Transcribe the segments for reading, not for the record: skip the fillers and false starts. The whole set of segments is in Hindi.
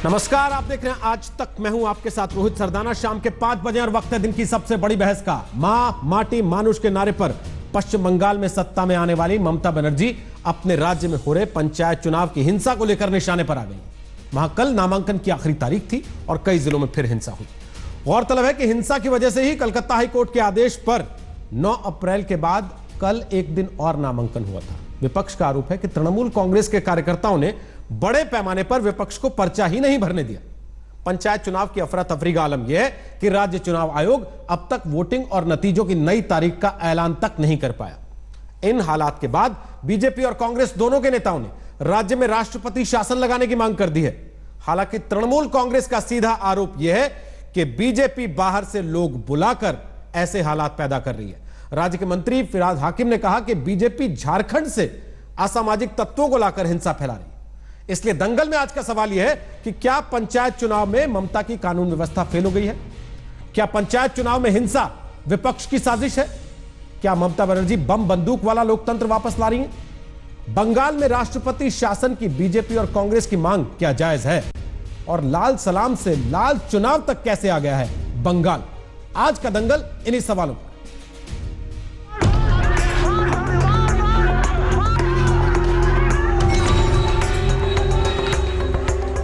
नमस्कार, आप देख रहे हैं आज तक। मैं हूं आपके साथ रोहित सरदाना। शाम के 5 बजे और वक्त है दिन की सबसे बड़ी बहस का। मां माटी मानुष के नारे पर पश्चिम बंगाल में सत्ता में आने वाली ममता बनर्जी अपने राज्य में हो रहे पंचायत चुनाव की हिंसा को लेकर निशाने पर आ गई। वहां कल नामांकन की आखिरी तारीख थी और कई जिलों में फिर हिंसा हुई। गौरतलब है कि हिंसा की वजह से ही कलकत्ता हाईकोर्ट के आदेश पर 9 अप्रैल के बाद कल एक दिन और नामांकन हुआ था। विपक्ष का आरोप है कि तृणमूल कांग्रेस के कार्यकर्ताओं ने बड़े पैमाने पर विपक्ष को पर्चा ही नहीं भरने दिया। पंचायत चुनाव की अफरा तफरी का आलम यह है कि राज्य चुनाव आयोग अब तक वोटिंग और नतीजों की नई तारीख का ऐलान तक नहीं कर पाया। इन हालात के बाद बीजेपी और कांग्रेस दोनों के नेताओं ने राज्य में राष्ट्रपति शासन लगाने की मांग कर दी है। हालांकि तृणमूल कांग्रेस का सीधा आरोप यह है कि बीजेपी बाहर से लोग बुलाकर ऐसे हालात पैदा कर रही है। राज्य के मंत्री फिराज हाकिम ने कहा कि बीजेपी झारखंड से असामाजिक तत्वों को लाकर हिंसा फैला रही है। इसलिए दंगल में आज का सवाल यह है कि क्या पंचायत चुनाव में ममता की कानून व्यवस्था फेल हो गई है? क्या पंचायत चुनाव में हिंसा विपक्ष की साजिश है? क्या ममता बनर्जी बम बंदूक वाला लोकतंत्र वापस ला रही हैं? बंगाल में राष्ट्रपति शासन की बीजेपी और कांग्रेस की मांग क्या जायज है? और लाल सलाम से लाल चुनाव तक कैसे आ गया है बंगाल? आज का दंगल इन्हीं सवालों पर।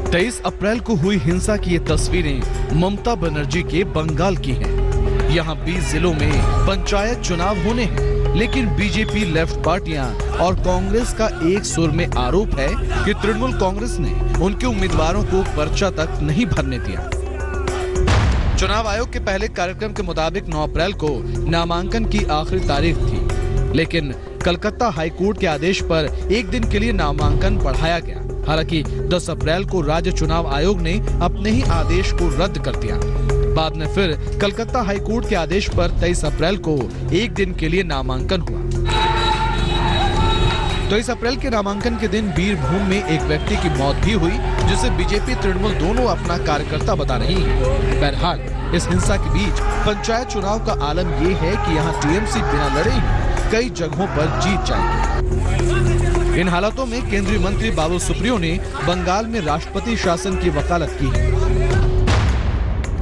23 अप्रैल को हुई हिंसा की ये तस्वीरें ममता बनर्जी के बंगाल की हैं। यहाँ 20 जिलों में पंचायत चुनाव होने हैं, लेकिन बीजेपी लेफ्ट पार्टियां और कांग्रेस का एक सुर में आरोप है कि तृणमूल कांग्रेस ने उनके उम्मीदवारों को पर्चा तक नहीं भरने दिया। चुनाव आयोग के पहले कार्यक्रम के मुताबिक 9 अप्रैल को नामांकन की आखिरी तारीख थी, लेकिन कलकत्ता हाईकोर्ट के आदेश पर एक दिन के लिए नामांकन बढ़ाया गया। हालांकि 10 अप्रैल को राज्य चुनाव आयोग ने अपने ही आदेश को रद्द कर दिया। बाद में फिर कलकत्ता हाईकोर्ट के आदेश पर 23 अप्रैल को एक दिन के लिए नामांकन हुआ। 23 अप्रैल के नामांकन के दिन बीरभूम में एक व्यक्ति की मौत भी हुई, जिसे बीजेपी तृणमूल दोनों अपना कार्यकर्ता बता रही है। बहरहाल इस हिंसा के बीच पंचायत चुनाव का आलम ये है कि यहाँ टीएमसी बिना लड़े ही कई जगहों पर जीत जाएगी। इन हालातों में केंद्रीय मंत्री बाबुल सुप्रियो ने बंगाल में राष्ट्रपति शासन की वकालत की है।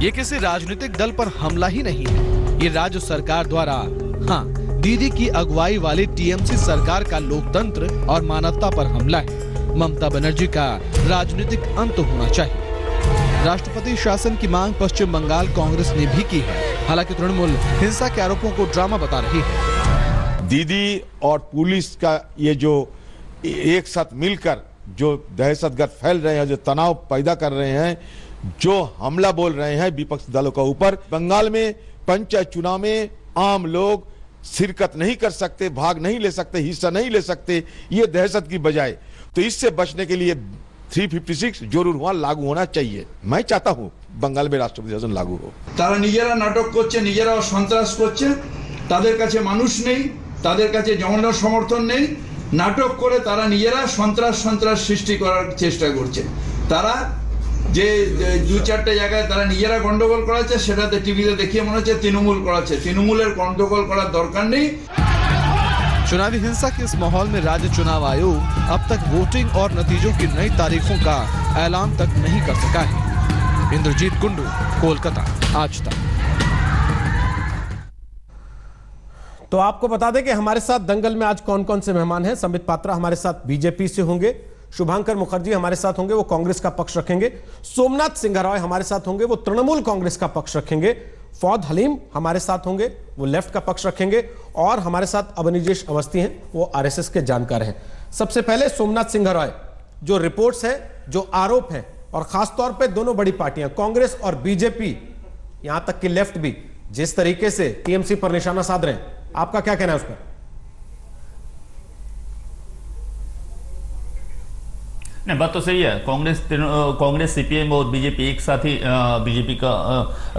ये किसी राजनीतिक दल पर हमला ही नहीं है, ये राज्य सरकार द्वारा दीदी की अगुवाई वाली टीएमसी सरकार का लोकतंत्र और मानवता पर हमला है। ममता बनर्जी का राजनीतिक अंत होना चाहिए। राष्ट्रपति शासन की मांग पश्चिम बंगाल कांग्रेस ने भी की है। हालांकि तृणमूल हिंसा के आरोपों को ड्रामा बता रही है। दीदी और पुलिस का ये जो एक साथ मिलकर जो दहशतगर्द फैल रहे हैं, जो तनाव पैदा कर रहे हैं, जो हमला बोल रहे हैं विपक्ष दलों का ऊपर, बंगाल में पंचायत चुनाव में आम लोग शिरकत नहीं कर सकते, भाग नहीं ले सकते, हिस्सा नहीं ले सकते, ये दहशत की बजाय। तो इससे बचने के लिए 356 जरूर हुआ लागू होना चाहिए। मैं चाहता हूँ बंगाल में राष्ट्रपति शासन लागू हो। तारा निजेरा नाटक करছে, निजेरा सन्त्रास करছে, তাদের কাছে মানুষ নেই, তাদের কাছে জনসমর্থন নেই, নাটক করে তারা নিজেরা সন্ত্রাস সৃষ্টি করার চেষ্টা করছে। তারা যে 2-4টে জায়গায় তারা নিজেরা গন্ডগোল করাচ্ছে, সেটাতে টিভিতে দেখিয়ে মনে হচ্ছে তৃণমূল করাচ্ছে। তৃণমূলের গন্ডগোল করার দরকার নেই। चुनावी हिंसा के इस माहौल में राज्य चुनाव आयोग अब तक वोटिंग और नतीजों की नई तारीखों का ऐलान तक नहीं कर सका है। इंद्रजीत कुंडू, कोलकाता, आज तक। तो आपको बता दें कि हमारे साथ दंगल में आज कौन कौन से मेहमान हैं। संबित पात्रा हमारे साथ बीजेपी से होंगे, शुभांकर मुखर्जी हमारे साथ होंगे, वो कांग्रेस का पक्ष रखेंगे, सोमनाथ सिंघारॉय हमारे साथ होंगे, वो तृणमूल कांग्रेस का पक्ष रखेंगे, फौद हलीम हमारे साथ होंगे, वो लेफ्ट का पक्ष रखेंगे, और हमारे साथ अवनीजेश अवस्थी हैं, वो आरएसएस के जानकार हैं। सबसे पहले सोमनाथ सिंघारॉय, जो रिपोर्ट्स है, जो आरोप है, और खासतौर पर दोनों बड़ी पार्टियां कांग्रेस और बीजेपी, यहां तक कि लेफ्ट भी जिस तरीके से टीएमसी पर निशाना साध रहे हैं, आपका क्या कहना है उस पर? नहीं, बात तो सही है। कांग्रेस सीपीएम और बीजेपी एक साथ ही बीजेपी का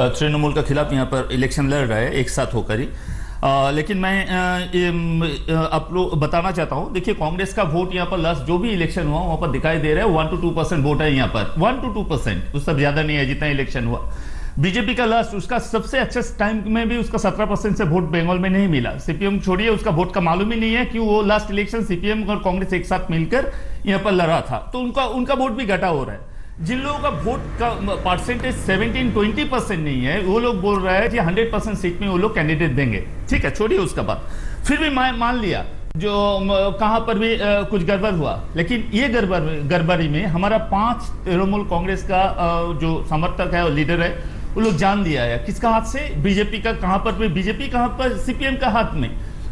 तृणमूल के खिलाफ यहाँ पर इलेक्शन लड़ रहा है एक साथ होकर ही। लेकिन मैं आप लोग बताना चाहता हूँ, देखिए कांग्रेस का वोट यहाँ पर लास्ट जो भी इलेक्शन हुआ वहां पर दिखाई दे रहा है 1 to 2% वोट है यहाँ पर, 1 to 2%, उससे ज्यादा नहीं है जितना इलेक्शन हुआ। बीजेपी का लास्ट उसका सबसे अच्छे टाइम में भी उसका 17% से वोट बंगाल में नहीं मिला। सीपीएम छोड़िए, उसका वोट का मालूम ही नहीं है कि वो लास्ट इलेक्शन सीपीएम और कांग्रेस एक साथ मिलकर यहाँ पर लड़ा था, तो उनका वोट भी घटा हो रहा है। जिन लोगों का वोट का परसेंटेज 17-20% नहीं है, वो लोग बोल रहे हैं कि 100% सीट में वो लोग कैंडिडेट देंगे। ठीक है, छोड़िए उसका बात। फिर भी मान लिया जो कहां पर भी कुछ गड़बड़ हुआ, लेकिन ये गड़बड़ी में हमारा 5 तृणमूल कांग्रेस का जो समर्थक है और लीडर है, वो लोग जान दिया है। किसका हाथ से? बीजेपी का। कहां पर भी बीजेपी, कहां पर सीपीएम का हाथ में।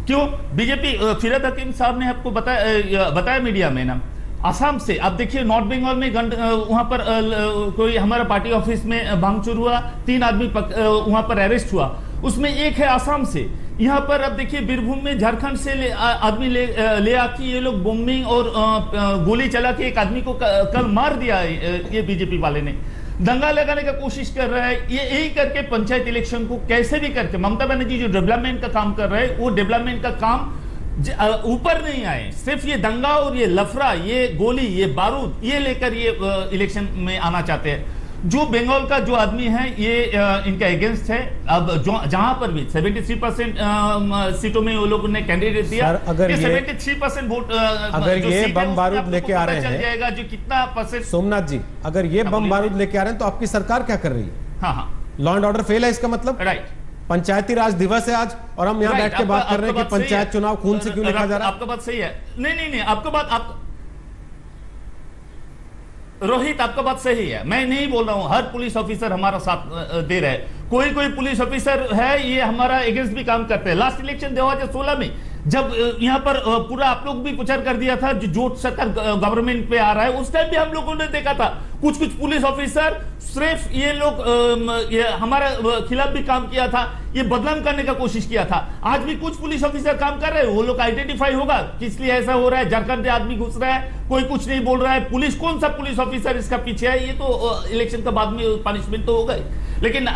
क्यों? बीजेपी, फिरहाद हकीम साहब ने आपको बताया मीडिया में ना, असम से आप देखिए, नॉर्थ बंगाल में वहां पर कोई हमारा पार्टी ऑफिस में भांगचोर हुआ, 3 आदमी वहां पर अरेस्ट हुआ, उसमें एक है असम से। यहाँ पर अब देखिए बीरभूम में झारखंड से आदमी ले आके ये लोग बॉम्बिंग और गोली चला के एक आदमी को कल मार दिया ये बीजेपी वाले ने। दंगा लगाने का कोशिश कर रहा है। ये यही करके पंचायत इलेक्शन को कैसे भी करके ममता बनर्जी जो डेवलपमेंट का काम कर रहे हैं, वो डेवलपमेंट का काम ऊपर नहीं आए, सिर्फ ये दंगा और ये लफड़ा, ये गोली, ये बारूद, ये लेकर ये इलेक्शन में आना चाहते हैं। जो बंगाल का जो आदमी है ये इनका अगेंस्ट है। अब जहां पर भी 73% सीटों में वो लोग ने कैंडिडेट दिया, अगर 73% वोट, अगर ये बम बारूद लेके आ रहे हैं, जाएगा जो कितना परसेंट। सोमनाथ जी, अगर ये बम बारूद लेके आ रहे हैं तो आपकी सरकार क्या कर रही है? हाँ, लॉ एंड ऑर्डर फेल है इसका मतलब? राइट। पंचायती राज दिवस है आज और हम यहाँ बैठ के बात कर रहे हैं कि पंचायत चुनाव खून से क्यों लिखा जा रहा है। आपका बात सही है। नहीं, आपका बात रोहित, आपका बात सही है। मैं नहीं बोल रहा हूं हर पुलिस ऑफिसर हमारा साथ दे रहे हैं। कोई पुलिस ऑफिसर है ये हमारा अगेंस्ट भी काम करते हैं। लास्ट इलेक्शन 2016 में जब यहाँ पर पूरा आप लोग भी प्रचार कर दिया था, जो सरकार गवर्नमेंट पे आ रहा है, उस टाइम भी हम लोगों ने देखा था कुछ पुलिस ऑफिसर सिर्फ ये लोग ये हमारा खिलाफ भी काम किया था, ये बदनाम करने का कोशिश किया था। आज भी कुछ पुलिस ऑफिसर काम कर रहे हैं, वो लोग आइडेंटिफाई होगा किस लिए ऐसा हो रहा है। झारखंड से आदमी घुस रहा है, कोई कुछ नहीं बोल रहा है। पुलिस, कौन सा पुलिस ऑफिसर इसका पीछे है? ये तो इलेक्शन के बाद में पनिशमेंट तो होगा ही। लेकिन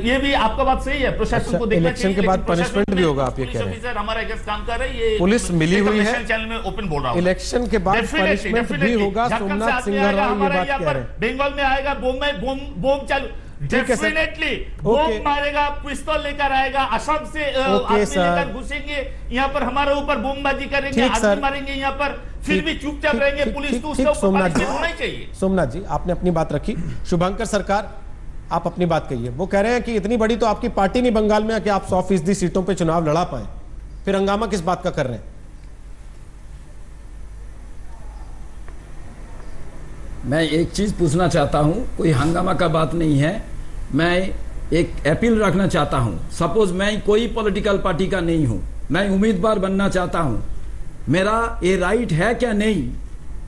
ये भी आपका बात सही है, प्रशासन को देखना चाहिए। इलेक्शन के बाद पनिशमेंट भी होगा, आप ये कह रहे हैं। ऑफिसर हमारा अगेंस्ट काम कर रहे हैं, ये पुलिस मिली हुई है। चैनल में ओपन बोल रहा हूं, इलेक्शन के बाद पनिशमेंट भी होगा। सोमनाथ सिंघर ये बात कह रहे हैं। बंगाल में आएगा बम चालू, डेफिनेटली बम मारेगा, पिस्तौल लेकर आएगा, असम से आदमी लेकर घुसेंगे, यहाँ पर हमारे ऊपर बमबाजी करेंगे, आदमी मारेंगे यहाँ पर, फिर भी चुपचाप रहेंगे पुलिस। तो उसका पनिशमेंट होना ही चाहिए। सोमनाथ जी, आपने अपनी बात रखी। शुभंकर सरकार, आप अपनी बात कहिए। वो कह रहे हैं कि इतनी बड़ी तो आपकी पार्टी नहीं बंगाल में कि आप 100% सीटों पे चुनाव लड़ा पाए, फिर हंगामा किस बात का कर रहे हैं? मैं एक चीज पूछना चाहता हूं, कोई हंगामा का बात नहीं है। मैं एक अपील रखना चाहता हूं। सपोज मैं कोई पॉलिटिकल पार्टी का नहीं हूं, मैं उम्मीदवार बनना चाहता हूं, मेरा ये राइट है क्या नहीं,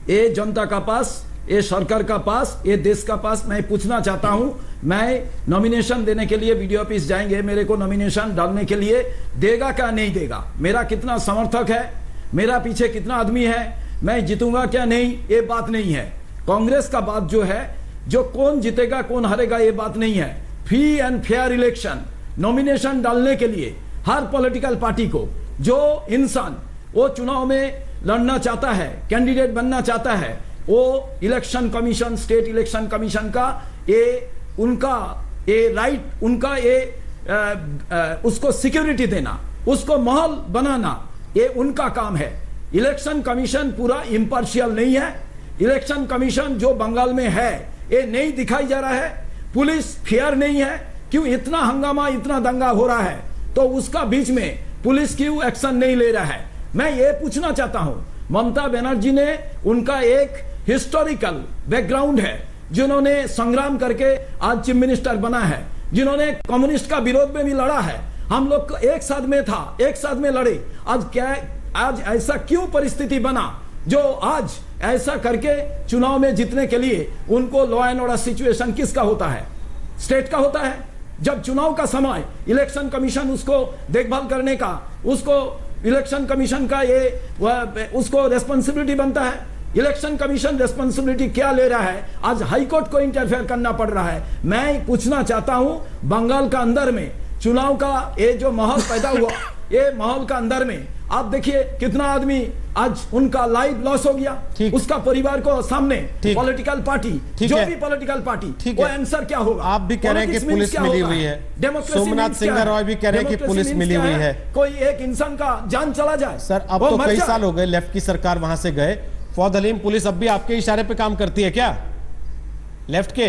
ये जनता का पास, ये सरकार का पास, ये देश का पास मैं पूछना चाहता हूं। मैं नॉमिनेशन देने के लिए वीडियो ऑफिस जाएंगे, मेरे को नॉमिनेशन डालने के लिए देगा क्या नहीं देगा, मेरा कितना समर्थक है, मेरा पीछे कितना आदमी है, मैं जीतूंगा क्या नहीं, ये बात नहीं है। कांग्रेस का बात जो है, जो कौन जीतेगा कौन हारेगा ये बात नहीं है। Free and fair election, nomination डालने के लिए हर पॉलिटिकल पार्टी को जो इंसान वो चुनाव में लड़ना चाहता है, कैंडिडेट बनना चाहता है, वो election commission, state election commission का ये उनका ये राइट, उनका ये उसको सिक्योरिटी देना, उसको माहौल बनाना, ये उनका काम है। इलेक्शन कमीशन पूरा इम्पार्शियल नहीं है। इलेक्शन कमीशन जो बंगाल में है ये नहीं दिखाई जा रहा है। पुलिस फेयर नहीं है। क्यों इतना हंगामा, इतना दंगा हो रहा है तो उसका बीच में पुलिस क्यों एक्शन नहीं ले रहा है? मैं ये पूछना चाहता हूं। ममता बनर्जी ने, उनका एक हिस्टोरिकल बैकग्राउंड है, जिन्होंने संग्राम करके आज चीफ मिनिस्टर बना है, जिन्होंने कम्युनिस्ट का विरोध में भी लड़ा है। हम लोग एक साथ में था, एक साथ में लड़े। आज ऐसा क्यों परिस्थिति बना जो आज ऐसा करके चुनाव में जीतने के लिए उनको लॉ एंड ऑर्डर सिचुएशन किसका होता है? स्टेट का होता है। जब चुनाव का समय इलेक्शन कमीशन उसको देखभाल करने का, उसको इलेक्शन कमीशन का ये उसको रेस्पॉन्सिबिलिटी बनता है। इलेक्शन कमीशन रेस्पॉन्सिबिलिटी क्या ले रहा है? आज हाईकोर्ट को इंटरफेयर करना पड़ रहा है। मैं पूछना चाहता हूं, बंगाल का अंदर में चुनाव का ये जो माहौल पैदा हुआ, ये माहौल का अंदर में आप देखिए कितना आदमी आज उनका लाइफ लॉस हो गया, उसका परिवार को सामने पॉलिटिकल पार्टी, जो भी पॉलिटिकल पार्टी, वो आंसर क्या होगा? आप भी कह रहे हैं कि पुलिस मिली हुई है, सोमनाथ सिंह रॉय भी कह रहे हैं कि पुलिस मिली हुई है। कोई एक इंसान का जान चला जाए सर, अब तो कई साल हो गए लेफ्ट की सरकार वहां से गए। फौद हलीम, पुलिस अब भी आपके इशारे पे काम करती है क्या? लेफ्ट के,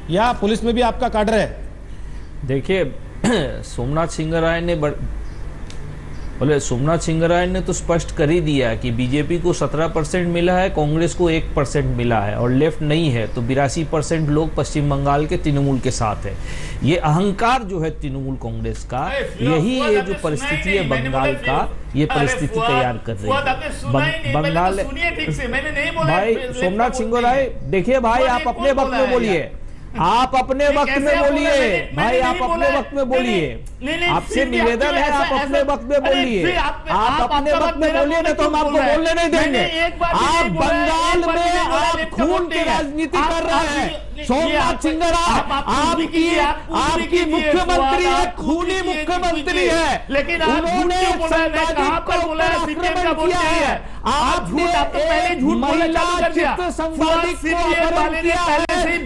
या पुलिस में भी आपका काडर है? देखिए सोमनाथ सिंगराय ने सोमनाथ सिंगराय ने तो स्पष्ट कर ही दिया कि बीजेपी को 17% मिला है, कांग्रेस को 1% मिला है और लेफ्ट नहीं है, तो 82% लोग पश्चिम बंगाल के तृणमूल के साथ है। ये अहंकार जो है तृणमूल कांग्रेस का, यही ये जो परिस्थिति है बंगाल का, ये परिस्थिति तैयार कर रही है बंगाल। भाई सोमनाथ सिंगराय, देखिए भाई आप अपने वक्त में बोलिए, आप अपने वक्त में बोलिए भाई, आप अपने वक्त में बोलिए, आपसे निवेदन है आप अपने वक्त में बोलिए, आप अपने वक्त में बोलिए, नहीं तो हम आपको बोलने नहीं देंगे। आप बंगाल में आप खून की राजनीति कर रहे हैं। सोमनाथ सिंगराय आपकी मुख्यमंत्री है, खूनी मुख्यमंत्री है, लेकिन उन्होंने संवादित को आक्रमण किया है। आपने महिला चित्र संवादिक को अपहरण किया है।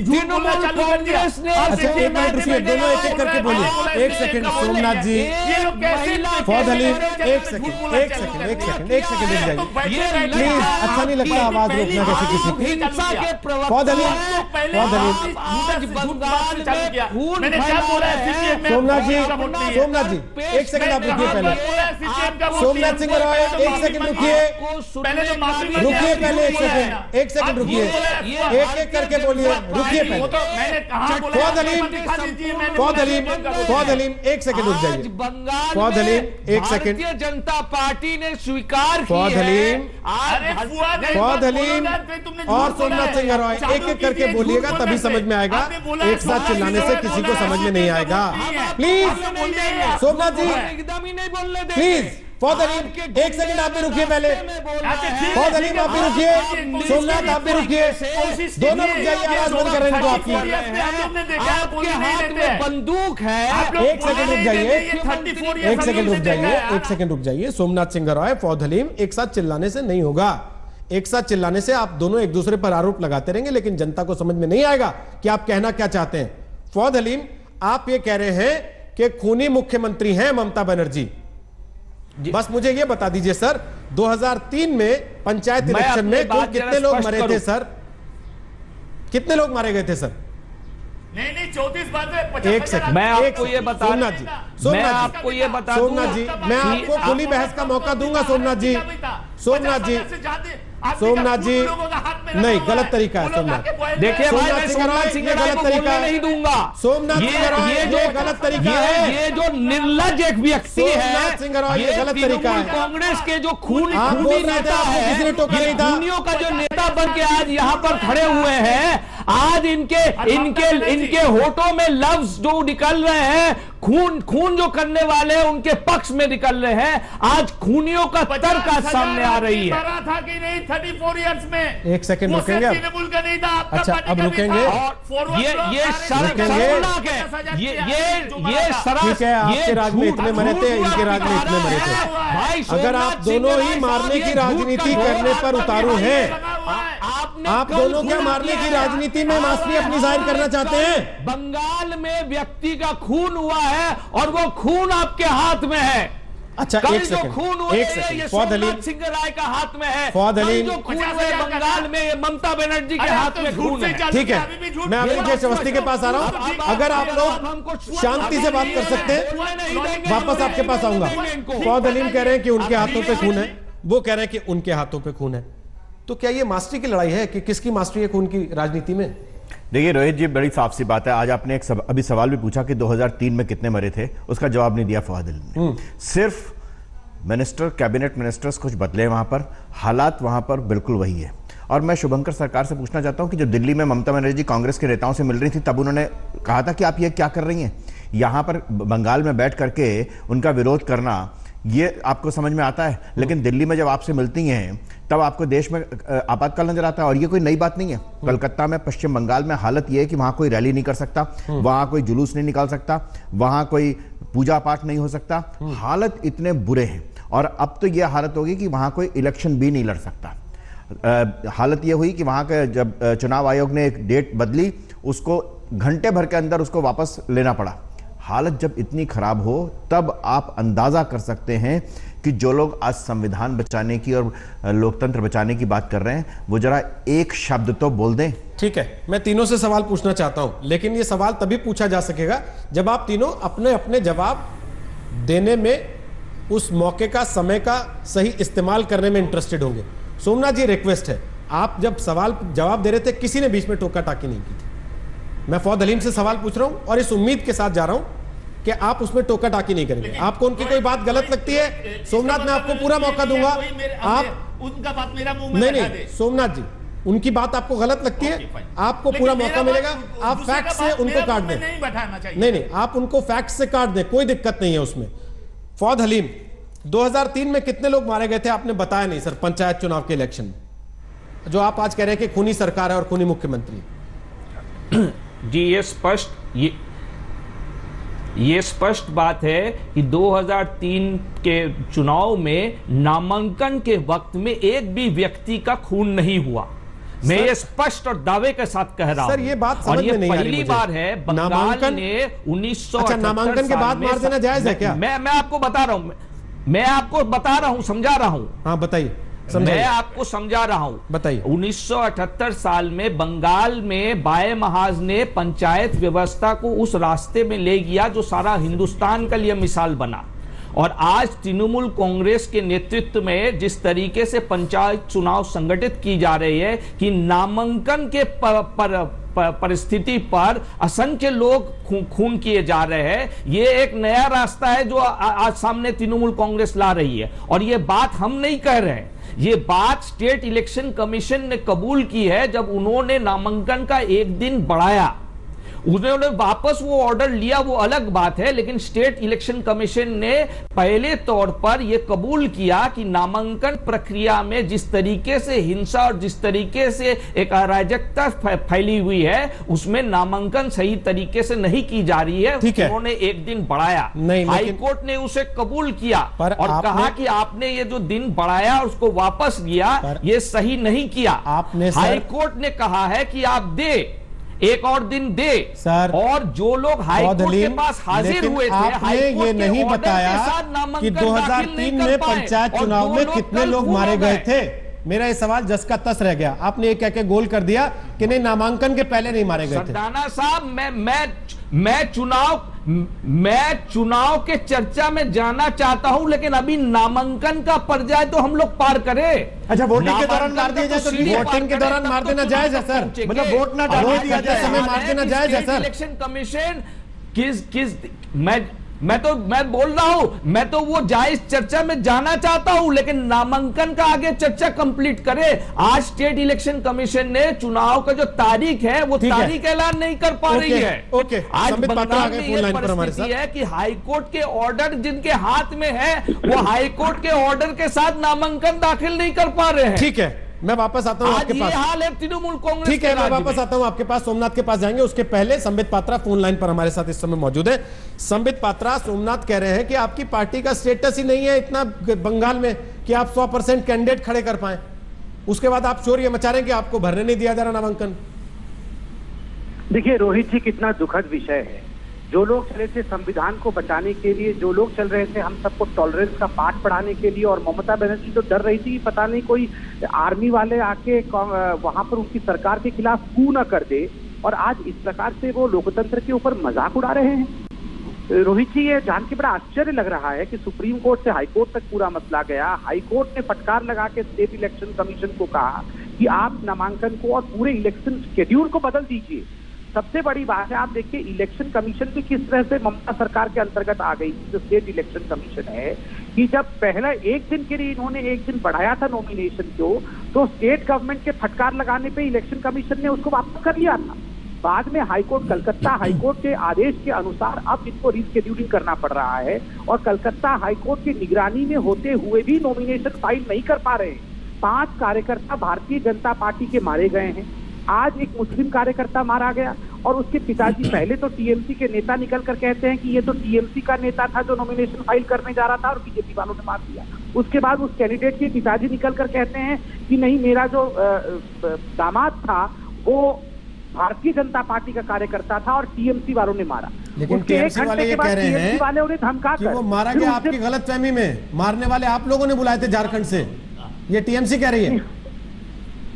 तृणमूल कांग्रेस ने एक मिनट रुकिए, दोनों एक एक करके बोलिए। एक सेकंड सोमनाथ जी, फौद हलीम, एक सेकंड रुक जाइए प्लीज। अच्छा नहीं लगता आवाज रोकना किसी किसी की। फौद हलीम, सोमनाथ जी एक सेकंड आप रुकिए पहले। सोमनाथ सिंगराय एक सेकंड रुकिए, पहले एक सेकंड रुकिए, एक एक करके बोलिए, रुकिए पहले। फौद हलीम एक सेकंड रुक जाइए। फौद हलीम एक सेकंड। भारतीय जनता पार्टी ने स्वीकार की फौद हलीम और सोमनाथ सिंगराय एक एक करके बोलिएगा, तभी समझ में आएगा। एक साथ चिल्लाने से किसी को समझ में नहीं आएगा। प्लीज सोमनाथ जी, एकदम ही नहीं बोलने देंगे। प्लीज फौद हलीम एक सेकंड आप भी रुकिए पहले। फौद हलीम आप भी रुकिए, सोमनाथ आप भी रुकिए, दोनों रुक जाइए, आवाज बंद कर रहे हैं तो आपकी। आपके हाथ में बंदूक है, एक सेकंड रुक जाइए, एक सेकंड रुक जाइए। सोमनाथ सिंगराय, फौद हलीम, एक साथ चिल्लाने से नहीं होगा। एक साथ चिल्लाने से आप दोनों एक दूसरे पर आरोप लगाते रहेंगे, लेकिन जनता को समझ में नहीं आएगा कि आप कहना क्या चाहते हैं। फौद हलीम, आप ये कह रहे हैं कि खूनी मुख्यमंत्री हैं ममता बनर्जी। बस मुझे ये बता दीजिए सर, 2003 में पंचायत इलेक्शन में कुल कितने लोग मरे थे सर? कितने लोग मारे गए थे सर? नहीं 34 बात है। एक सेकंड, मैं आपको ये बता, सोमनाथ जी, मैं आपको ये बता, सोमनाथ जी, मैं आपको खुली बहस का मौका दूंगा। सोमनाथ जी, सोमनाथ जी, नहीं, गलत तरीका है सोमनाथ। देखिए भाई, मैं सोमनाथ सिंगराय गलत को तरीका बोलने नहीं दूंगा। सोमनाथ सिंगराय ये गलत तरीका है। ये जो निर्लज्ज एक व्यक्ति है, सोमनाथ सिंगराय ये गलत तरीका है। कांग्रेस के जो खूनी नेता किसी ने टोका नहीं था। खूनियों का जो नेता बन के आज यहाँ पर खड़े हुए हैं, आज इनके होठों में लफ्ज जो निकल रहे हैं, खून जो करने वाले हैं उनके पक्ष में निकल रहे हैं। आज खूनियों का तर्क आज सामने आ रही है। था कि नहीं 34 इयर्स में? एक सेकंड रुकेंगे तृणमूल का नहीं था, आपका अच्छा अब रुकेंगे। ये शर्मनाक है, ये ठीक है, आपके राज में इतने मरे थे, इनके राज में इतने मरे थे। अगर आप दोनों ही मारने की राजनीति करने पर उतारू हैं, आप दोनों क्या मारने की राजनीति में मास्टरी अपनी जाहिर करना चाहते हैं? बंगाल में व्यक्ति का खून हुआ है और वो खून आपके हाथ में है। अच्छा कल एक जो सेकंड, खून हुए एक सेकंड, ये फौद हलीम, सोमनाथ सिंगराय का हाथ में है। फौद हलीम, जो खून हुए बंगाल में ममता बनर्जी के हाथ में खून है। ठीक है, मैं अभिजीत अवस्थी के पास आ रहा हूं। अगर आप लोग शांति से बात कर सकते हैं, वापस आपके पास आऊंगा। फौद हलीम कह रहे हैं कि उनके हाथों पे खून है, वो कह रहे हैं कि उनके हाथों पे खून है। तो क्या ये मास्टरी की लड़ाई है कि किसकी मास्टरी है खून की राजनीति में? देखिए रोहित जी, बड़ी साफ सी बात है। आज आपने अभी सवाल भी पूछा कि 2003 में कितने मरे थे, उसका जवाब नहीं दिया फौद हलीम ने। सिर्फ मिनिस्टर, कैबिनेट मिनिस्टर्स कुछ बदले, वहां पर हालात वहां पर बिल्कुल वही है। और मैं शुभंकर सरकार से पूछना चाहता हूं कि जो दिल्ली में ममता बनर्जी कांग्रेस के नेताओं से मिल रही थी, तब उन्होंने कहा था कि आप ये क्या कर रही हैं, यहां पर बंगाल में बैठ करके उनका विरोध करना, ये आपको समझ में आता है। लेकिन दिल्ली में जब आपसे मिलती हैं तब आपको देश में आपातकाल नजर आता है। और ये कोई नई बात नहीं है। कलकत्ता में, पश्चिम बंगाल में हालत ये है कि वहां कोई रैली नहीं कर सकता, वहां कोई जुलूस नहीं निकाल सकता, वहां कोई पूजा पाठ नहीं हो सकता। हालत इतने बुरे हैं। और अब तो यह हालत होगी कि वहां कोई इलेक्शन भी नहीं लड़ सकता। हालत यह हुई कि वहां का जब चुनाव आयोग ने एक डेट बदली, उसको घंटे भर के अंदर उसको वापस लेना पड़ा। हालत जब इतनी खराब हो तब आप अंदाजा कर सकते हैं कि जो लोग आज संविधान बचाने की और लोकतंत्र बचाने की बात कर रहे हैं वो जरा एक शब्द तो बोल दें। ठीक है, मैं तीनों से सवाल पूछना चाहता हूं, लेकिन ये सवाल तभी पूछा जा सकेगा जब आप तीनों अपने अपने जवाब देने में उस मौके का, समय का सही इस्तेमाल करने में इंटरेस्टेड होंगे। सोमनाथ जी, रिक्वेस्ट है, आप जब सवाल जवाब दे रहे थे किसी ने बीच में टोका टाकी नहीं की थी। मैं फौद हलीम से सवाल पूछ रहा हूं और इस उम्मीद के साथ जा रहा हूं कि आप उसमें टोका टाकी नहीं करेंगे। आपको उनकी कोई बात गलत लगती है, सोमनाथ मैं आपको पूरा मौका दूंगा। आप उनका बात मेरा मुंह में नहीं, सोमनाथ जी, उनकी बात आपको गलत लगती है, आपको पूरा मौका मिलेगा। आप फैक्ट से उनको काट दें। नहीं, आप उनको फैक्ट से काट दें, कोई दिक्कत नहीं है उसमें। फौद हलीम, 2003 में कितने लोग मारे गए थे? आपने बताया नहीं सर, पंचायत चुनाव के इलेक्शन में, जो आप आज कह रहे हैं कि खूनी सरकार है और खूनी मुख्यमंत्री। जी, ये स्पष्ट बात है कि 2003 के चुनाव में नामांकन के वक्त में एक भी व्यक्ति का खून नहीं हुआ। मैं ये स्पष्ट और दावे के साथ कह रहा हूं। सर, ये बात समझ में नहीं आ रही पहली बार है बंगाल ने 1978 नामांकन के बाद मार देना जायज है क्या? मैं आपको बता रहा हूं, समझा रहा हूं। हाँ, बताइए। मैं आपको समझा रहा हूं, बताइए। 1978 साल में बंगाल में बाए महाज ने पंचायत व्यवस्था को उस रास्ते में ले गया जो सारा हिंदुस्तान के लिए मिसाल बना। और आज तृणमूल कांग्रेस के नेतृत्व में जिस तरीके से पंचायत चुनाव संगठित की जा रही है कि नामांकन के परिस्थिति पर असंख्य लोग खून किए जा रहे हैं, ये एक नया रास्ता है जो आज सामने तृणमूल कांग्रेस ला रही है। और ये बात हम नहीं कह रहे हैं, ये बात स्टेट इलेक्शन कमीशन ने कबूल की है जब उन्होंने नामांकन का एक दिन बढ़ाया। उन्होंने वापस वो ऑर्डर लिया, वो अलग बात है, लेकिन स्टेट इलेक्शन कमीशन ने पहले तौर पर यह कबूल किया कि नामांकन प्रक्रिया में जिस तरीके से हिंसा और जिस तरीके से एक अराजकता फैली हुई है उसमें नामांकन सही तरीके से नहीं की जा रही है। उन्होंने एक दिन बढ़ाया, हाईकोर्ट ने उसे कबूल किया और कहा कि आपने ये जो दिन बढ़ाया उसको वापस लिया, ये सही नहीं किया। हाईकोर्ट ने कहा है कि आप दे एक और दिन दे सर, और जो लोग हाईकोर्ट के पास हाजिर हुए थे, आपने ये नहीं बताया कि 2003 में पंचायत चुनाव में कितने लोग मारे गए थे। मेरा ये सवाल जस का तस रह गया। आपने ये कह के गोल कर दिया कि नहीं, नामांकन के पहले नहीं मारे गए थे। सरदाना साहब, मैं चुनाव के चर्चा में जाना चाहता हूं, लेकिन अभी नामांकन का पर्याय तो हम लोग पार करें। अच्छा, वोटिंग के दौरान मार दिया जाए तो वोटिंग के दौरान मार देना जायज है सर? मतलब वोट ना डालने दिया जाए समय मार देना जायज है सर? इलेक्शन कमीशन मैं बोल रहा हूं, मैं तो वो जायज चर्चा में जाना चाहता हूं, लेकिन नामांकन का आगे चर्चा कंप्लीट करे। आज स्टेट इलेक्शन कमीशन ने चुनाव का जो तारीख है वो तारीख ऐलान नहीं कर पा रही है। आज बंगाल में ये परिस्थिति है कि हाईकोर्ट के ऑर्डर जिनके हाथ में है वो हाईकोर्ट के ऑर्डर के साथ नामांकन दाखिल नहीं कर पा रहे हैं। ठीक है, मैं वापस आता हूं आपके पास। हाल है तृणमूल कांग्रेस। ठीक है, मैं वापस आता हूं आपके पास, सोमनाथ के पास जाएंगे। उसके पहले संबित पात्रा फोन लाइन पर हमारे साथ इस समय मौजूद है। संबित पात्रा, सोमनाथ कह रहे हैं कि आपकी पार्टी का स्टेटस ही नहीं है इतना बंगाल में कि आप 100% कैंडिडेट खड़े कर पाए। उसके बाद आप शोर ये मचा रहे हैं कि आपको भरने नहीं दिया जा रहा नामांकन। देखिए रोहित जी, कितना दुखद विषय है। जो लोग चले थे संविधान को बचाने के लिए, जो लोग चल रहे थे हम सबको टॉलरेंस का पाठ पढ़ाने के लिए, और ममता बनर्जी तो डर रही थी पता नहीं कोई आर्मी वाले आके वहां पर उनकी सरकार के खिलाफ कू न कर दे, और आज इस प्रकार से वो लोकतंत्र के ऊपर मजाक उड़ा रहे हैं। रोहित जी, ये जान के बड़ा आश्चर्य लग रहा है कि सुप्रीम कोर्ट से हाई कोर्ट तक पूरा मसला गया। हाई कोर्ट ने फटकार लगा के स्टेट इलेक्शन कमीशन को कहा कि आप नामांकन को और पूरे इलेक्शन शेड्यूल को बदल दीजिए। सबसे बड़ी बात है, आप देखिए इलेक्शन कमीशन भी किस तरह से ममता सरकार के अंतर्गत आ गई। जो स्टेट इलेक्शन कमीशन है कि जब पहला एक दिन के लिए इन्होंने एक दिन बढ़ाया था नॉमिनेशन को, तो स्टेट गवर्नमेंट के फटकार लगाने पे इलेक्शन कमीशन ने उसको वापस कर लिया था। बाद में हाईकोर्ट, कलकत्ता हाईकोर्ट के आदेश के अनुसार अब इनको रिस्केड्यूलिंग करना पड़ रहा है, और कलकत्ता हाईकोर्ट की निगरानी में होते हुए भी नॉमिनेशन फाइल नहीं कर पा रहे हैं। 5 कार्यकर्ता भारतीय जनता पार्टी के मारे गए हैं। आज एक मुस्लिम कार्यकर्ता मारा गया, और उसके पिताजी पहले तो टीएमसी के नेता निकल कर कहते हैं कि ये तो टीएमसी का नेता था जो नॉमिनेशन फाइल करने जा रहा था और बीजेपी वालों ने मार दिया। उसके बाद उस कैंडिडेट के पिताजी निकल कर कहते हैं कि नहीं, मेरा जो दामाद था वो भारतीय जनता पार्टी का कार्यकर्ता था और टीएमसी वालों ने मारा। लेकिन उसके एक टीएमसी वाले घंटे ये के बाद कह रहे टीएमसी हैं वाले उन्हें धमका कि वो मारा फिर गया उससे- आपकी गलतफहमी में, मारने वाले आप लोगों ने बुलाए थे झारखंड से, ये टीएमसी कह रही है।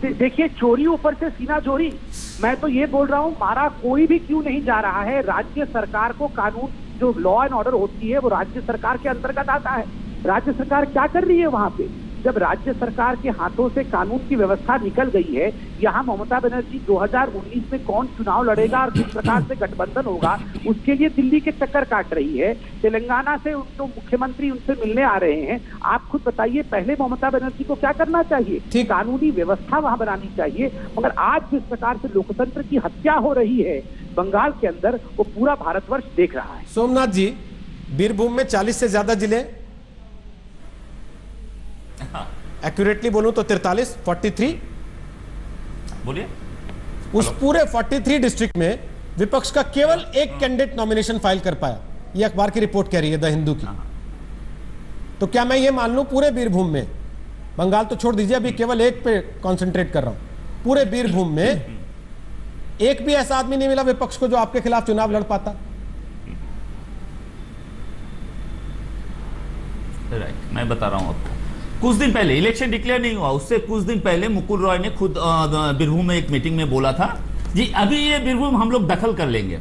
देखिए, चोरी ऊपर से सीना चोरी। मैं तो ये बोल रहा हूँ, मारा कोई भी क्यों नहीं जा रहा है। राज्य सरकार को कानून, जो लॉ एंड ऑर्डर होती है, वो राज्य सरकार के अंतर्गत आता है। राज्य सरकार क्या कर रही है वहां पे? जब राज्य सरकार के हाथों से कानून की व्यवस्था निकल गई है, यहाँ ममता बनर्जी 2019 में कौन चुनाव लड़ेगा और किस प्रकार से गठबंधन होगा, उसके लिए दिल्ली के चक्कर काट रही है। तेलंगाना से तो मुख्यमंत्री उनसे मिलने आ रहे हैं। आप खुद बताइए, पहले ममता बनर्जी को क्या करना चाहिए? कानूनी व्यवस्था वहां बनानी चाहिए। मगर आज जिस प्रकार से लोकतंत्र की हत्या हो रही है बंगाल के अंदर, वो पूरा भारतवर्ष देख रहा है। सोमनाथ जी, बीरभूम में 40 से ज्यादा जिले, एक्यूरेटली बोलूं तो 43 बोलिए। उस पूरे 43 डिस्ट्रिक्ट में विपक्ष का केवल एक कैंडिडेट नॉमिनेशन फाइल कर पाया, यह अखबार की रिपोर्ट कह रही है, द हिंदू की। तो क्या मैं ये मान लूं पूरे बीरभूम में, बंगाल तो छोड़ दीजिए, अभी केवल एक पे कंसंट्रेट कर रहा हूं, पूरे बीरभूम में एक भी ऐसा आदमी नहीं मिला विपक्ष को जो आपके खिलाफ चुनाव लड़ पाता? राइट, मैं बता रहा हूं आपको। कुछ दिन पहले, इलेक्शन डिक्लेयर नहीं हुआ उससे कुछ दिन पहले मुकुल रॉय ने खुद बीरभूम में एक मीटिंग में बोला था, जी अभी ये बीरभूम हम लोग दखल कर लेंगे।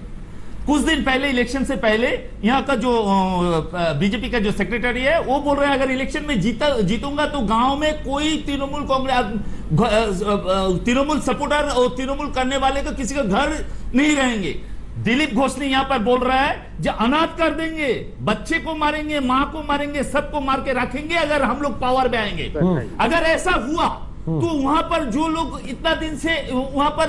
कुछ दिन पहले, इलेक्शन से पहले, यहाँ का जो बीजेपी का जो सेक्रेटरी है वो बोल रहे हैं अगर इलेक्शन में जीतूंगा तो गांव में कोई तृणमूल सपोर्टर और तृणमूल करने वाले का किसी का घर नहीं रहेंगे। दिलीप घोष ने यहां पर बोल रहा है जो अनाथ कर देंगे, बच्चे को मारेंगे, मां को मारेंगे, सबको मार के रखेंगे अगर हम लोग पावर में आएंगे। अगर ऐसा हुआ तो वहां पर जो लोग इतना दिन से वहां पर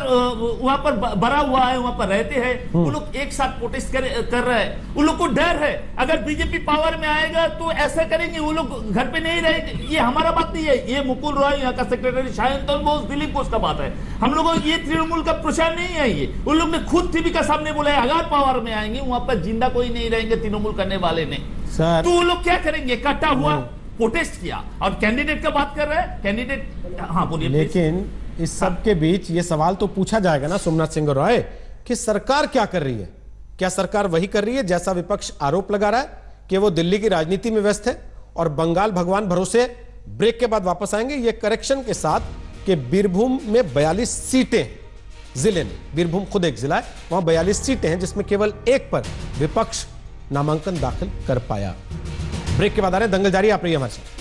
भरा हुआ है, वहां पर रहते हैं, वो लोग एक साथ प्रोटेस्ट कर रहे हैं। उन लोग को डर है अगर बीजेपी पावर में आएगा तो ऐसा करेंगे, वो लोग घर पे नहीं रहेंगे। ये हमारा बात नहीं है, ये मुकुल रॉय यहाँ का सेक्रेटरी, शायंतन बोस, दिलीप घोष का बात है। हम लोगों ये तृणमूल का प्रचार नहीं है, ये उन लोग ने खुद टीवी का सामने बोला है अगर पावर में आएंगे वहां पर जिंदा कोई नहीं रहेंगे तृणमूल करने वाले ने। तो वो लोग क्या करेंगे? इकट्ठा हुआ, प्रोटेस्ट किया। और कैंडिडेट का बात कर रहे हैं, कैंडिडेट, हाँ बोलिए। लेकिन इस सब के बीच ये सवाल तो पूछा जाएगा ना सोमनाथ सिंह रॉय कि सरकार क्या कर रही है? क्या सरकार वही कर रही है जैसा विपक्ष आरोप लगा रहा है कि वो दिल्ली की राजनीति में व्यस्त है और बंगाल भगवान भरोसे ब्रेक के बाद वापस आएंगे? ये करेक्शन के साथ कि बीरभूम में 42 सीटें, जिले में बीरभूम खुद एक जिला है, वहां 42 सीटें हैं जिसमें केवल एक पर विपक्ष नामांकन दाखिल कर पाया। ब्रेक के बाद आ रहे हैं, दंगल जारी, आप रहिए हमारे साथ।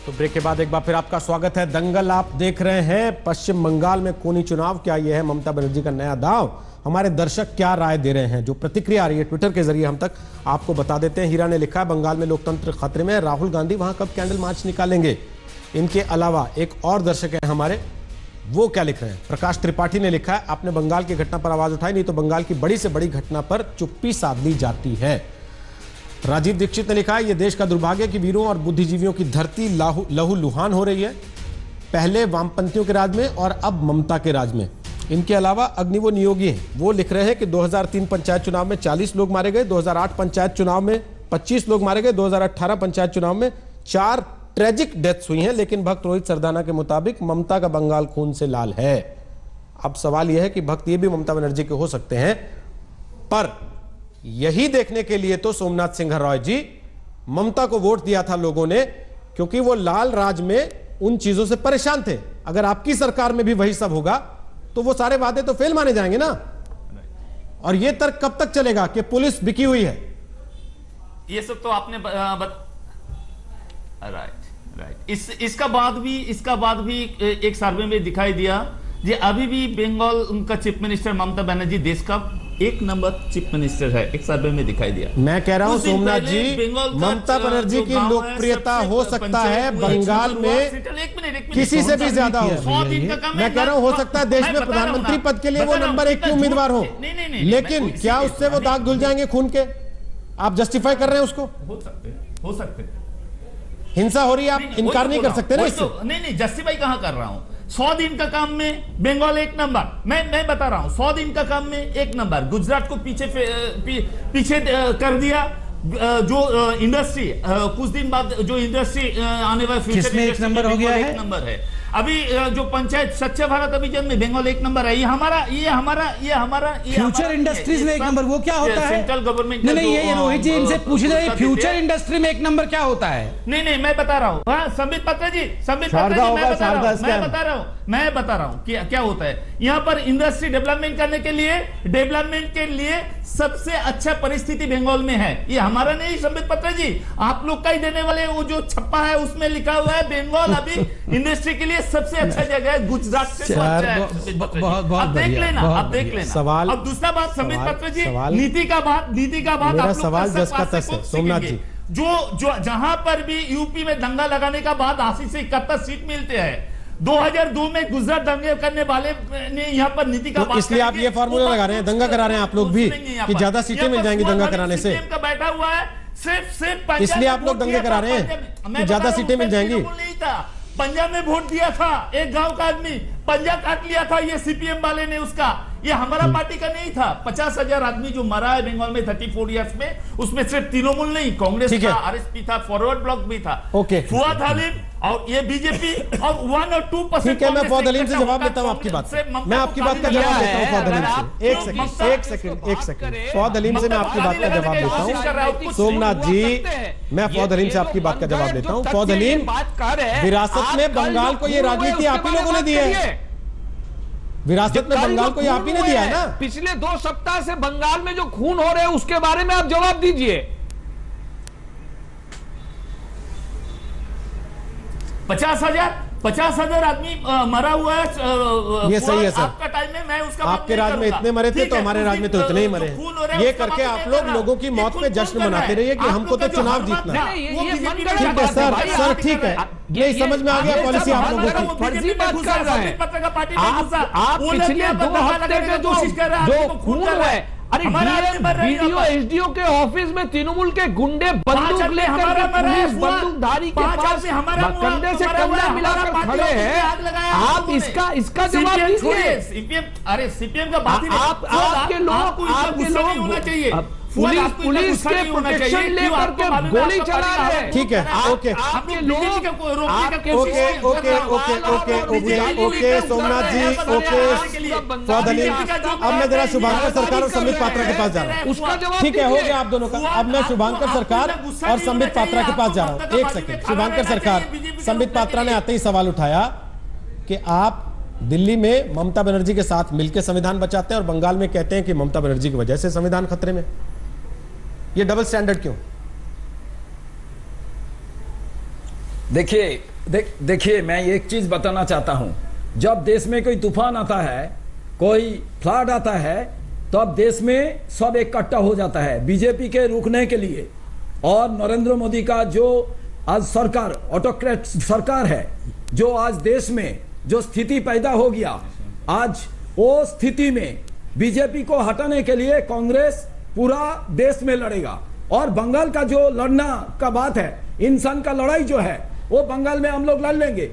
तो ब्रेक के बाद एक बार फिर आपका स्वागत है। दंगल आप देख रहे हैं। पश्चिम बंगाल में कोनी चुनाव, क्या यह है ममता बनर्जी का नया दांव? हमारे दर्शक क्या राय दे रहे हैं? जो प्रतिक्रिया आ रही है ट्विटर के जरिए हम तक आपको बता देते हैं। हीरा ने लिखा है बंगाल में लोकतंत्र खतरे में, राहुल गांधी वहां कब कैंडल मार्च निकालेंगे? इनके अलावा एक और दर्शक है हमारे, वो क्या लिख रहे हैं? प्रकाश त्रिपाठी ने लिखा है आपने बंगाल की घटना पर आवाज उठाई, नहीं तो बंगाल की बड़ी से बड़ी घटना पर चुप्पी साध ली जाती है। राजीव दीक्षित ने लिखा है यह देश का दुर्भाग्य कि वीरों और बुद्धिजीवियों की धरती लहू लुहान हो रही है, पहले वामपंथियों के राज में और अब ममता के राज में। इनके अलावा अग्निवो नियोगी हैं, वो लिख रहे हैं कि 2003 पंचायत चुनाव में 40 लोग मारे गए, 2008 पंचायत चुनाव में 25 लोग मारे गए, 2018 पंचायत चुनाव में 4 ट्रेजिक डेथ्स हुई हैं, लेकिन भक्त रोहित सरदाना के मुताबिक ममता का बंगाल खून से लाल है। अब सवाल यह है कि भक्त ये भी ममता बनर्जी के हो सकते हैं, पर यही देखने के लिए तो सोमनाथ सिंह रॉय जी ममता को वोट दिया था लोगों ने, क्योंकि वो लाल राज में उन चीजों से परेशान थे। अगर आपकी सरकार में भी वही सब होगा तो वो सारे वादे तो फेल माने जाएंगे ना। और ये तर्क कब तक चलेगा कि पुलिस बिकी हुई है? ये सब तो आपने राइट। इसका बाद भी एक सर्वे में दिखाई दिया जी, अभी भी बंगाल उनका चीफ मिनिस्टर ममता बनर्जी देश का 1 नंबर चीफ मिनिस्टर है, एक सर्वे में दिखाई दिया। मैं कह रहा हूं सोमनाथ जी, ममता बनर्जी की लोकप्रियता हो सकता है बंगाल में किसी से भी ज्यादा हो। मैं कह रहा हूं हो सकता है देश में प्रधानमंत्री पद के लिए वो नंबर 1 की उम्मीदवार हो, लेकिन क्या उससे वो दाग धुल जाएंगे खून के? आप जस्टिफाई कर रहे हैं उसको? हो सकते हिंसा हो रही है, आप इनकार नहीं कर सकते ना इससे। नहीं, जस्टिफाई कहां कर रहा हूं। 100 दिन का काम में बंगाल 1 नंबर, मैं बता रहा हूं 100 दिन का काम में 1 नंबर। गुजरात को पीछे कर दिया। जो इंडस्ट्री कुछ दिन बाद जो इंडस्ट्री आने वाले फ्यूचर किसमें 1 नंबर हो गया है? 1 नंबर है। अभी जो पंचायत स्वच्छ भारत अभियान में बंगाल 1 नंबर है। ये हमारा फ्यूचर इंडस्ट्रीज में 1 नंबर वो क्या होता है? सेंट्रल गवर्नमेंट नहीं, ये रोहित जी इनसे पूछ रहे, फ्यूचर इंडस्ट्री में 1 नंबर क्या होता है? नहीं मैं बता रहा हूँ। हाँ, संबित पात्रा जी मैं बता रहा हूँ क्या होता है। यहाँ पर इंडस्ट्री डेवलपमेंट करने के लिए सबसे अच्छा परिस्थिति बंगाल में है। ये हमारा नहीं संबित पात्रा जी, आप लोग का ही देने वाले वो जो छप्पा है उसमें लिखा हुआ है बंगाल अभी इंडस्ट्री के लिए सबसे अच्छा जगह है, गुजरात से तो अच्छा है। आप देख लेना सवाल। अब दूसरा बात संबित पात्रा जी, नीति का बात मेरा सवाल जस का तस है सोमनाथ जी। जो जहां पर भी यूपी में दंगा लगाने का बाद 80 से 71 सीट मिलते हैं। 2002 में गुजरात दंगे करने वाले ने यहाँ पर नीति का तो इसलिए आप ये फार्मूला लगा रहे हैं, दंगा करा रहे हैं आप लोग भी कि ज्यादा सीटें मिल जाएंगी दंगा कराने से। बैठा हुआ है सिर्फ इसलिए आप लोग दंगे करा रहे हैं कि ज्यादा सीटें मिल जाएंगी। पंजाब में वोट दिया था एक गांव का आदमी, पंजाब काट लिया था ये सीपीएम वाले ने उसका। ये हमारा पार्टी का नहीं था। 50,000 आदमी जो मरा है बंगाल में 34 इयर्स में, उसमें सिर्फ तृणमूल नहीं, कांग्रेस था, आरएसपी था, फॉरवर्ड ब्लॉक भी था, फुआद हलीम और ये बीजेपी और 1 और 2%। ठीक है, मैं फुआद हलीम से जवाब लेता हूं आपकी बात से। मैं आपकी बात का जवाब लेता हूं फुआद हलीम से। एक सेकंड फुआद हलीम से मैं आपकी बात का जवाब लेता हूं। सोमनाथ जी, मैं फुआद हलीम से आपकी बात का जवाब लेता हूं। फुआद हलीम, विरासत में बंगाल को ये राजनीति आप ही लोगों ने दी है। विरासत में बंगाल को ये आप ही ने दिया है ना। पिछले 2 सप्ताह से बंगाल में जो खून हो रहे हैं उसके बारे में आप जवाब दीजिए। 50,000 आदमी मरा हुआ है। ये सही है सर, आपका टाइम में मैं उसका आपके राज्य में इतने मरे थे तो हमारे राज्य में तो इतने ही मरे। ये करके आप लोग लोगों की मौत पे जश्न मनाते रहिए कि हमको तो चुनाव जीतना है। ठीक है सर, ठीक है, ये समझ में आ गया पॉलिसी आप लोगों की। फर्जी बात कर रहे हैं आप। पिछले 2 हफ्ते के जो खून हुआ है, अरे वीडियो एसडीओ के ऑफिस में तृणमूल के गुंडे बंदूक लेकर के पुलिस बंदूकधारी के पास कंधे से कंधा मिलाकर खड़े हैं। आप इसका जवाब दीजिए। अरे सीपीएम का बात ही नहीं। आपके लोग होना चाहिए। पुलिस के प्रोटेक्शन लेकर के गोली चला रहे हैं। ठीक है, ओके सोमनाथ जी, ओके फुआद हलीम। अब मैं जरा शुभांकर सरकार और संबित पात्रा के पास जा रहा हूँ। उसका जवाब ठीक है, हो गया आप दोनों का। अब मैं शुभांकर सरकार और संबित पात्रा के पास जा रहा हूँ। एक सेकंड, शुभांकर सरकार, संबित पात्रा ने आते ही सवाल उठाया कि आप दिल्ली में ममता बनर्जी के साथ मिलकर संविधान बचाते हैं और बंगाल में कहते हैं कि ममता बनर्जी की वजह से संविधान खतरे में। ये डबल स्टैंडर्ड क्यों? देखिए मैं एक चीज बताना चाहता हूं। जब देश में कोई तूफान आता है, कोई फ्लड आता है, तो अब देश में सब इकट्ठा हो जाता है बीजेपी के रुकने के लिए। और नरेंद्र मोदी का जो आज सरकार, ऑटोक्रेट सरकार है, जो आज देश में जो स्थिति पैदा हो गया, आज वो स्थिति में बीजेपी को हटाने के लिए कांग्रेस पूरा देश में लड़ेगा। और बंगाल का जो लड़ना का बात है, इंसान का लड़ाई जो है वो बंगाल में हम लोग लड़ लेंगे।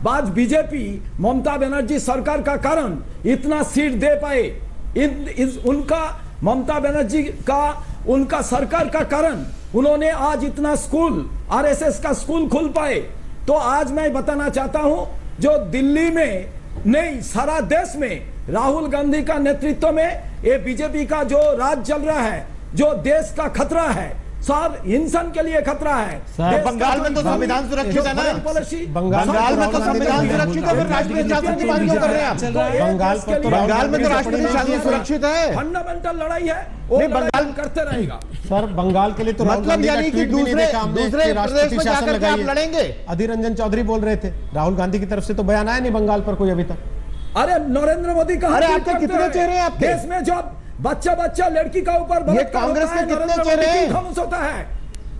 आज बीजेपी ममता बनर्जी सरकार का कारण इतना सीट दे पाए, उनका ममता बनर्जी का उनका सरकार का कारण उन्होंने आज इतना स्कूल, आरएसएस का स्कूल खुल पाए। तो आज मैं बताना चाहता हूं, जो दिल्ली में नहीं सारा देश में राहुल गांधी का नेतृत्व में ये बीजेपी का जो राज चल रहा है, जो देश का खतरा है, सर इंसान के लिए खतरा है। बंगाल में तो संविधान सुरक्षित है ना। बंगाल में तो संविधान सुरक्षित है, फिर राष्ट्रीय शासन की बात क्यों कर रहे हैं आप? बंगाल में तो राष्ट्रीय शासन सुरक्षित है। फंडामेंटल लड़ाई है, नहीं बंगाल करते रहेगा सर। बंगाल के लिए तो मतलब यानी कि दूसरे प्रदेश में जाकर के आप लड़ेंगे। अधीर रंजन चौधरी बोल रहे थे, राहुल गांधी की तरफ से तो बयान आया नहीं बंगाल पर कोई अभी तक। अरे नरेंद्र मोदी का, अरे आपके कितने चेहरे हैं आपके देश में? जब बच्चा लड़की का ऊपर ये कांग्रेस के कितने चेहरे हैं? खामोश होता है।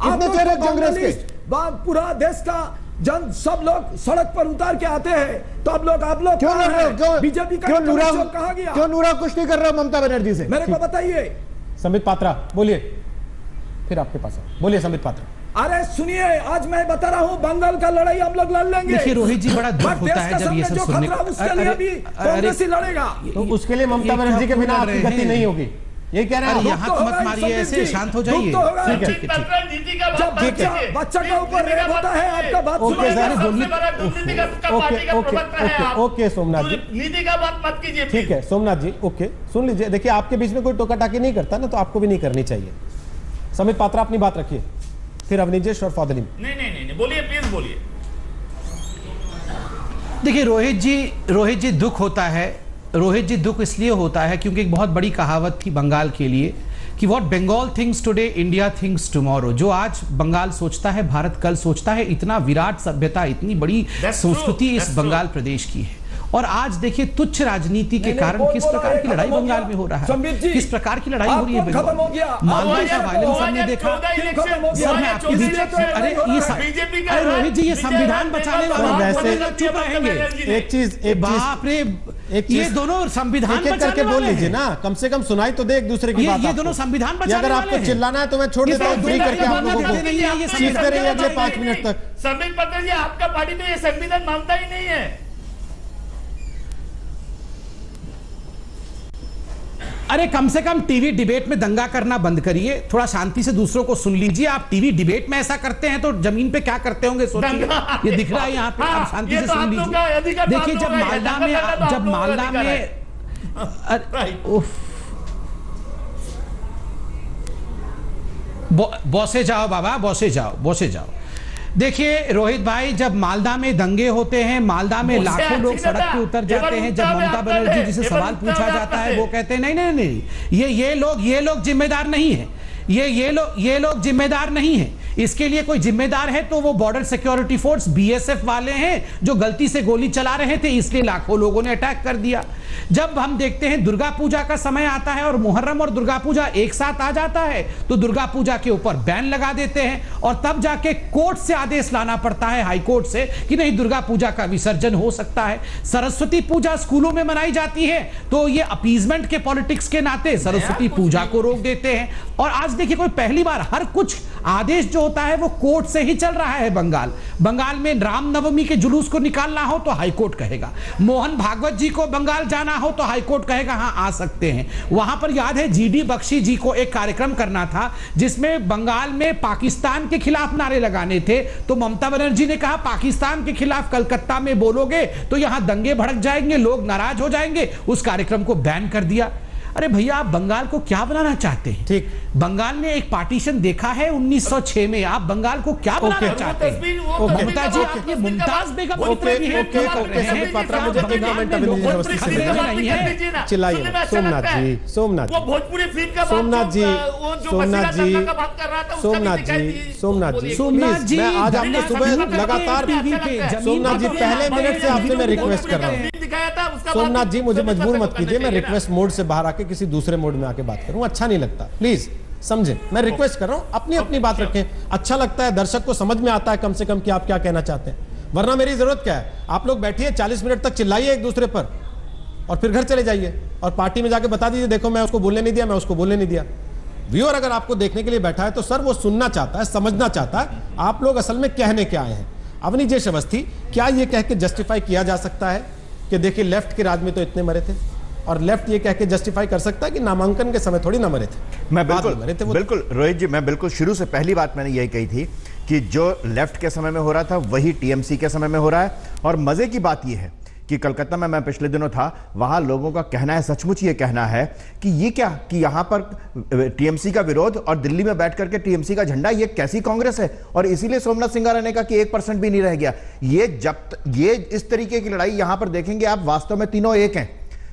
कितने चेहरे कांग्रेस के? पूरा देश का जन सब लोग सड़क पर उतार के आते हैं, तो आप लोग क्यों लड़ रहे हो? बीजेपी का कहा गया? क्यों नूरा कुछ नहीं कर रहे हो ममता बनर्जी से? मेरे को बताइए। संबित पात्रा बोलिए, फिर आपके पास बोलिए संबित पात्रा। अरे सुनिए, आज मैं बता रहा हूँ बंगाल का लड़ाई हम लोग लड़ लेंगे। देखिए रोहित जी, बड़ा दुख होता है जब ये सब सुनने। उसके लिए भी कांग्रेस ही लड़ेगा। तो उसके लिए ममता बनर्जी के बिना आपकी गति नहीं होगी। यही कह रहे हैं। यहाँ मत मारिए ऐसे, शांत हो जाइए। ठीक है, बच्चा का ऊपर रेप होता है, आपका बात ओके ओके सोमनाथ जी, नीति का बात मत कीजिए। ठीक है सोमनाथ जी, ओके सुन लीजिए। देखिए आपके बीच में कोई टोका टाकी नहीं करता ना, तो आपको भी नहीं करनी चाहिए। समित पात्रा अपनी बात रखिए, फिर अवनीजेश और फौदलीम। नहीं बोलिए, प्लीज बोलिए। देखिए रोहित जी दुख होता है। रोहित जी दुख इसलिए होता है क्योंकि एक बहुत बड़ी कहावत थी बंगाल के लिए कि what Bengal thinks today India thinks tomorrow. जो आज बंगाल सोचता है भारत कल सोचता है। इतना विराट सभ्यता, इतनी बड़ी संस्कृति इस बंगाल प्रदेश की है। और आज देखिए तुच्छ राजनीति के कारण किस प्रकार की लड़ाई बंगाल में हो रहा है, किस प्रकार की लड़ाई हो रही है बंगाल। मालवा का वायलेंस हमने देखा। सर मैं आपके बीच, अरे ये रोहित जी ये संविधान बचाने वाले वैसे चुप रहेंगे। एक चीज बाप रे, ये दोनों संविधान करके बोल लीजिए ना, कम से कम सुनाई तो दे एक दूसरे की बात। ये दोनों संविधान बचाने अगर आपको चिल्लाना है तो मैं छोड़ देता हूँ फ्री करके आप लोगों को, चीखते रहिए अगले 5 मिनट तक। समित पात्रा जी, आपका पार्टी तो ये संविधान मानता ही नहीं है। अरे कम से कम टीवी डिबेट में दंगा करना बंद करिए, थोड़ा शांति से दूसरों को सुन लीजिए। आप टीवी डिबेट में ऐसा करते हैं तो जमीन पे क्या करते होंगे सोचिए। ये दिख रहा है यहाँ पे, आप शांति से सुन लीजिए। देखिए जब मालदा में बॉसे जाओ बाबा, बॉसे जाओ। देखिए रोहित भाई, जब मालदा में दंगे होते हैं, मालदा में लाखों लोग सड़क पे उतर जाते हैं, जब ममता बनर्जी जिसे सवाल पूछा जाता है वो कहते हैं नहीं, ये लोग जिम्मेदार नहीं है, ये लोग जिम्मेदार नहीं है। इसके लिए कोई जिम्मेदार है तो वो बॉर्डर सिक्योरिटी फोर्स बीएसएफ वाले हैं जो गलती से गोली चला रहे थे, इसलिए लाखों लोगों ने अटैक कर दिया। जब हम देखते हैं दुर्गा पूजा का समय आता है और मुहर्रम और दुर्गा पूजा एक साथ आ जाता है तो दुर्गा पूजा के ऊपर बैन लगा देते हैं और तब जाके कोर्ट से आदेश लाना पड़ता है, हाई कोर्ट से, कि नहीं दुर्गा पूजा का विसर्जन हो सकता है। सरस्वती पूजा स्कूलों में मनाई जाती है तो ये अपीजमेंट के पॉलिटिक्स के नाते सरस्वती पूजा को रोक देते हैं। और आज देखिए कोई पहली बार हर कुछ आदेश जो होता है वो कोर्ट से ही चल रहा है। बंगाल में रामनवमी के जुलूस को निकालना हो तो हाई कोर्ट कहेगा, मोहन भागवत जी को बंगाल जाना हो तो हाई कोर्ट कहेगा हाँ आ सकते हैं। वहां पर याद है जीडी बख्शी जी को एक कार्यक्रम करना था जिसमें बंगाल में पाकिस्तान के खिलाफ नारे लगाने थे, तो ममता बनर्जी ने कहा पाकिस्तान के खिलाफ कलकत्ता में बोलोगे तो यहां दंगे भड़क जाएंगे, लोग नाराज हो जाएंगे, उस कार्यक्रम को बैन कर दिया। अरे भैया आप बंगाल को क्या बनाना चाहते हैं? ठीक, बंगाल ने एक पार्टीशन देखा है 1906 में, आप बंगाल को क्या बनाना चाहते हैं? ममता जी आप ये मुमताज बेगम की तरह बिहेव क्यों कर रहे हैं? चिल्लाइए सोमनाथ जी, आज आपने सुबह लगातार सोमनाथ जी पहले मिनट से आपसे मैं रिक्वेस्ट कर रहा हूँ, सोमनाथ जी मुझे मजबूर मत कीजिए, मैं रिक्वेस्ट मोड से बाहर आके किसी दूसरे मोड में आके बात करूं, अच्छा नहीं लगता, प्लीज समझे, मैं रिक्वेस्ट कर रहा हूं अपनी बात रखें। अच्छा लगता है, दर्शक को समझ में आता है कम से कम कि आप क्या कहना चाहते हैं, वरना मेरी जरूरत क्या है? आप लोग बैठिए 40 मिनट तक चिल्लाइए एक दूसरे पर और फिर घर चले जाइए और पार्टी में जाके बता दीजिए देखो मैं उसको बोलने नहीं दिया, मैं उसको बोलने नहीं दिया। व्यूअर अगर आपको देखने के लिए बैठा है तो सर वो सुनना चाहता है, समझना चाहता है आप लोग असल में कहने क्या आए हैं। अवनीजेश अवस्थी, क्या ये कह के जस्टिफाई किया जा सकता है कि देखिए लेफ्ट के राज में तो इतने मरे थे, और लेफ्ट ये कह के जस्टिफाई कर सकता है कि नामांकन के समय थोड़ी ना मरे थे? मैं बिल्कुल रोहित जी, मैं बिल्कुल शुरू से पहली बात मैंने यही कही थी कि जो लेफ्ट के समय में हो रहा था वही टीएमसी के समय में हो रहा है। और मजे की बात यह है कि कलकत्ता में मैं पिछले दिनों था, वहां लोगों का कहना है, सचमुच ये कहना है कि ये क्या कि यहां पर टीएमसी का विरोध और दिल्ली में बैठ करके टीएमसी का झंडा, ये कैसी कांग्रेस है? और इसीलिए सोमनाथ सिंघारा ने कहा कि 1% भी नहीं रह गया। ये इस तरीके की लड़ाई यहां पर देखेंगे आप, वास्तव में तीनों एक हैं,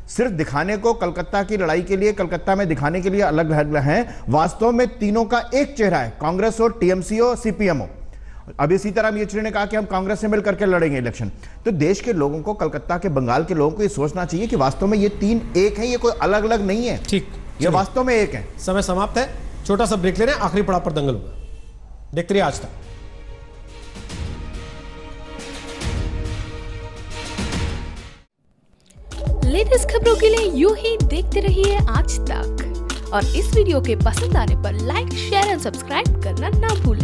सिर्फ दिखाने को कलकत्ता की लड़ाई के लिए, कलकत्ता में दिखाने के लिए अलग अलग हैं, वास्तव में तीनों का एक चेहरा है, कांग्रेस हो, टीएमसी हो, सीपीएम हो। अब इसी तरह येचुरी ने कहा कि हम कांग्रेस से मिलकर के लड़ेंगे इलेक्शन। तो देश के लोगों को, कलकत्ता के, बंगाल के लोगों को ये सोचना चाहिए कि वास्तव में ये तीन एक हैं, ये कोई अलग अलग नहीं है। ठीक, ये वास्तव में एक है। समय समाप्त है, छोटा सा ब्रेक ले रहे हैं, आखिरी पड़ाव पर दंगल होगा, देखते रहिए आज तक। लेटेस्ट खबरों के लिए यूं ही देखते रहिए आज तक, और इस वीडियो के पसंद आने पर लाइक, शेयर एंड सब्सक्राइब करना ना भूलें।